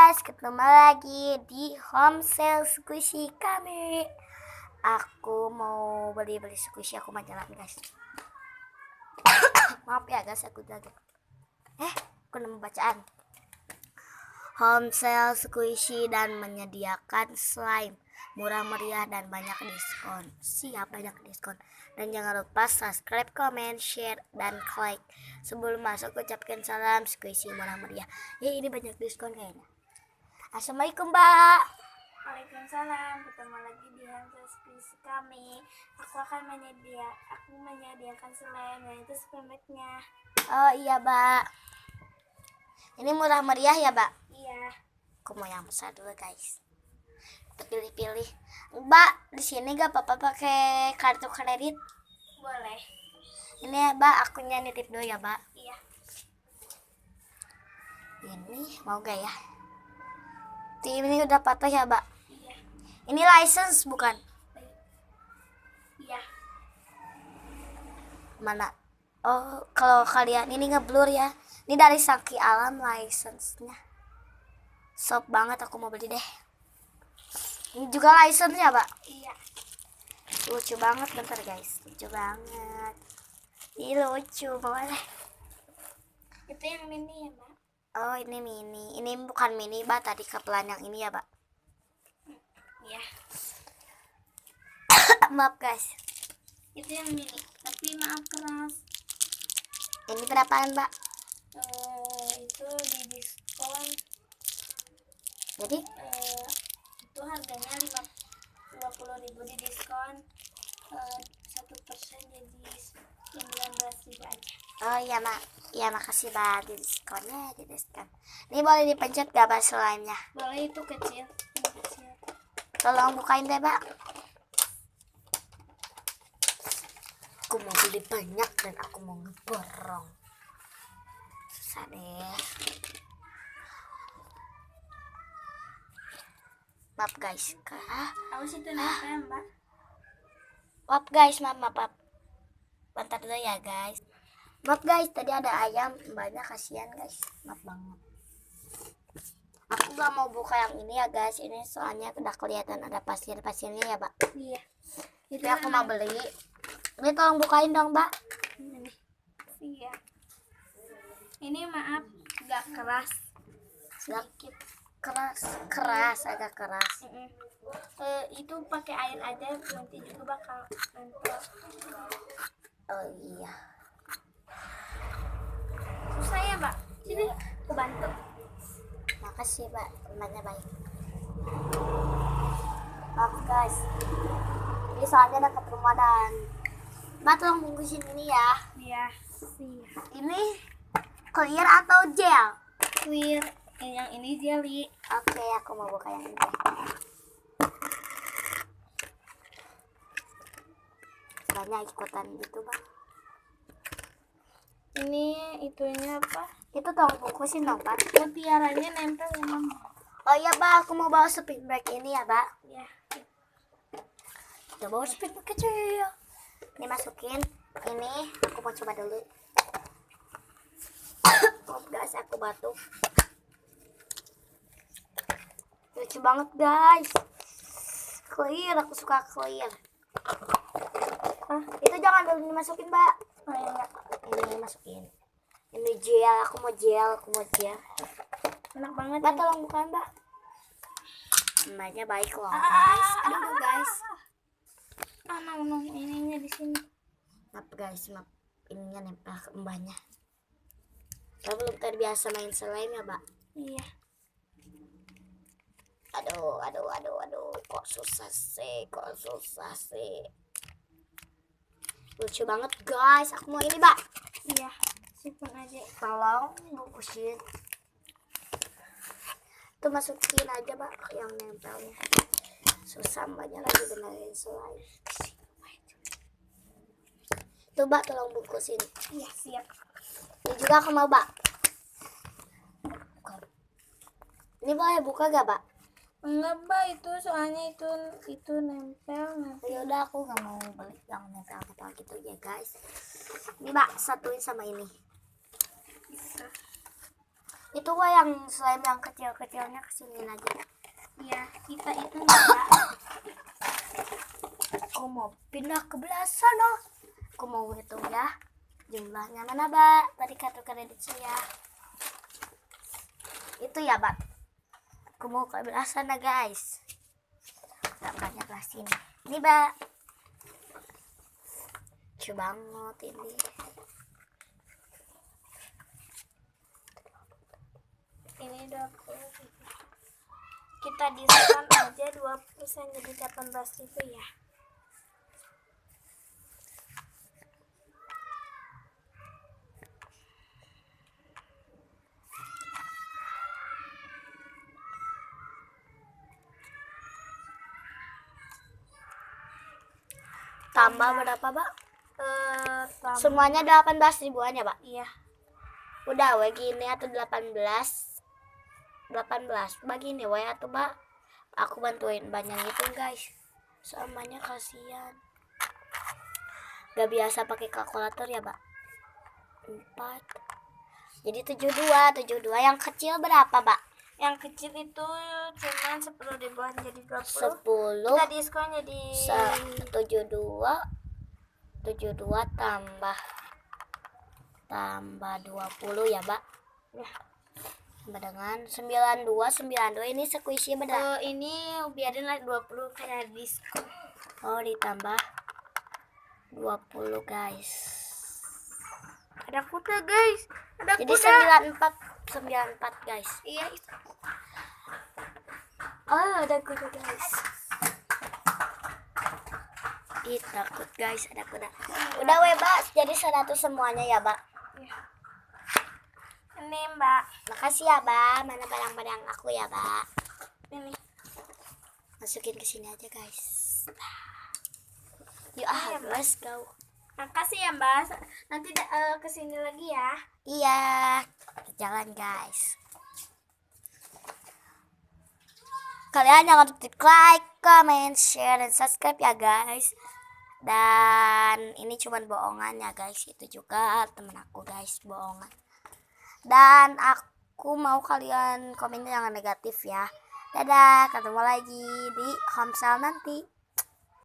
guys, ketemu lagi di home sale squishy kami. Aku mau beli squishy, aku mau jalan guys. Maaf ya guys, aku lagi aku nemu bacaan. Home sale squishy dan menyediakan slime murah meriah dan banyak diskon. Siap, banyak diskon. Dan jangan lupa subscribe, comment, share, dan like. Sebelum masuk ucapkan salam squishy murah meriah. Ya, ini banyak diskon kayaknya. Assalamualaikum, Mbak. Waalaikumsalam, ketemu lagi di Hansa Squishy kami. Aku menyediakan slime, yaitu spemeknya. Oh iya, Mbak. Ini murah meriah ya, Mbak? Iya. Aku mau yang besar dulu, guys. Pilih-pilih. Mbak, di sini gak apa-apa pakai kartu kredit? Boleh. Ini ya, Mbak, akunya nitip dulu ya, Mbak. Iya. Ini mau gak ya? Ini udah patah ya, Mbak? Iya. Ini license bukan? Iya. Mana? Oh, kalau kalian ini ngeblur ya. Ini dari Saki Alam license-nya. Sop banget, aku mau beli deh. Ini juga license ya, Mbak? Iya. Lucu banget, bentar guys. Lucu banget. Ini lucu, boleh. Itu yang mini ya, Mbak? Oh, ini mini. Ini bukan mini, Mbak. Tadi kepelan yang ini ya, Mbak. Iya. Maaf guys. Itu yang mini, tapi maaf keras. Ini berapaan, Mbak? Itu di diskon. Jadi Itu harganya 50.000 di diskon. 1% jadi 19.000 aja. oh iya, Mak. Ya, makasih, Mbak. Di diskonnya, di diskon. Ini boleh dipencet gak, Mbak, slime-nya? Boleh, itu kecil. Ini kecil. Tolong bukain deh, Mbak. Aku mau beli banyak dan aku mau ngeborong. Susah deh. Maaf guys. Awas itu nempel, Mbak. Maaf guys, maaf. Bentar dulu ya guys. Maaf guys, tadi ada ayam, mbaknya kasihan guys. Maaf banget. Aku gak mau buka yang ini ya guys. Ini soalnya udah kelihatan ada pasir-pasirnya ya, Mbak. Iya. Itu aku mau beli. Ini tolong bukain dong, Mbak. Ini. Iya. Ini maaf agak keras. Sedikit. Keras, agak keras. Itu pakai air aja, nanti juga bakal nempel. Oh iya. Susah ya, Mbak? Sini, aku bantu. Makasih, Mbak. Temannya baik. Maaf guys. Ini soalnya dekat rumah dan Mbak tolong bungkusin ini ya. Iya. Siap. Ini clear atau gel? Clear. Yang ini jelly. Oke, aku mau buka yang ini. Banyak ikutan gitu, Bang. Ini itunya apa? Itu tolong bungkusin dong, Pak. Mutiaranya nempel ya, Mama. Oh iya, Pak, aku mau bawa speed bag ini ya, Pak. Ya. Kita bawa speed bag kecil. Ini masukin. Ini aku mau coba dulu. Oh, guys, aku batuk. Lucu banget, guys. Clear, aku suka clear. Itu jangan dulu dimasukin, Mbak. Oh, ya, Ini masukin. Ini gel, aku mau gel. enak banget. Mbak, tolong bukain, Mbak. Mbaknya baik loh, guys. Aduh, guys. No, ininya di sini. Maaf, guys, maaf. Ininya nempel ke mbaknya. Saya belum terbiasa main slime ya, Mbak. Iya. Aduh. Kok susah sih. Lucu banget, guys. Aku mau ini, Mbak. Iya. Simpan aja. Tolong bungkusin. Tuh masukin aja, Mbak, yang nempelnya. Susah, mbaknya lagi benerin slime. Tuh, Mbak, tolong bungkusin. Iya, siap. Ini juga aku mau, Mbak. Ini boleh buka gak, Mbak? Enggak, Mbak, itu soalnya itu nempel nanti. Ya udah, aku nggak mau beli yang nempel gitu ya, guys. Ini, Mbak, satuin sama ini. Bisa. Itu kok yang slime yang kecil-kecilnya kesini aja. Iya, kita itu enggak. Aku mau pindah ke belah sana. Aku mau hitung ya. Jumlahnya mana, Mbak? Tadi kartu kredit saya. Itu ya, Mbak. Aku mau ke belah sana, guys. Gak banyak lah sini. Ini, Mbak. Lucu banget ini. Ini 20. Kita diskon aja 20% jadi 18.000 ya. Tambah berapa, Mbak? Semuanya Semuanya 18 ribuan ya, Mbak? iya. Udah we gini atau 18 bagi ini we atau Mbak? Aku bantuin banyak itu, guys. Soalnya kasihan. Gak biasa pakai kalkulator ya, Mbak? 4. Jadi 72 yang kecil berapa, Mbak? Yang kecil itu cuman 10 ribuan jadi 20. 10 Kita diskon jadi 72 tambah 20 ya, Mbak? Ya. Tambah dengan 92 ini squishy beda. Ini biarin lah 20 kayak diskon. Oh, ditambah 20, guys. Ada kuda, guys. Ada Jadi kuda. 94, guys. Iya, itu. Oh, ada kuda, guys. Ih, takut, guys, ada kuda. Udah we, Mbak. Jadi 100 semuanya ya, Mbak. Ya. Ini, Mbak. Makasih ya, Mbak. Mana barang-barang aku ya, Mbak? Ini. Masukin ke sini aja, guys. Yuk, Iya, Mbak. let's go. Makasih ya, Mbak. Nanti kesini lagi ya. Iya, kita jalan, guys. Kalian jangan lupa like, comment, share, dan subscribe ya, guys. Dan ini cuma bohongan ya, guys. Itu juga temen aku, guys, bohongan. Dan aku mau kalian komen yang negatif ya. Dadah, ketemu lagi di Homesal nanti.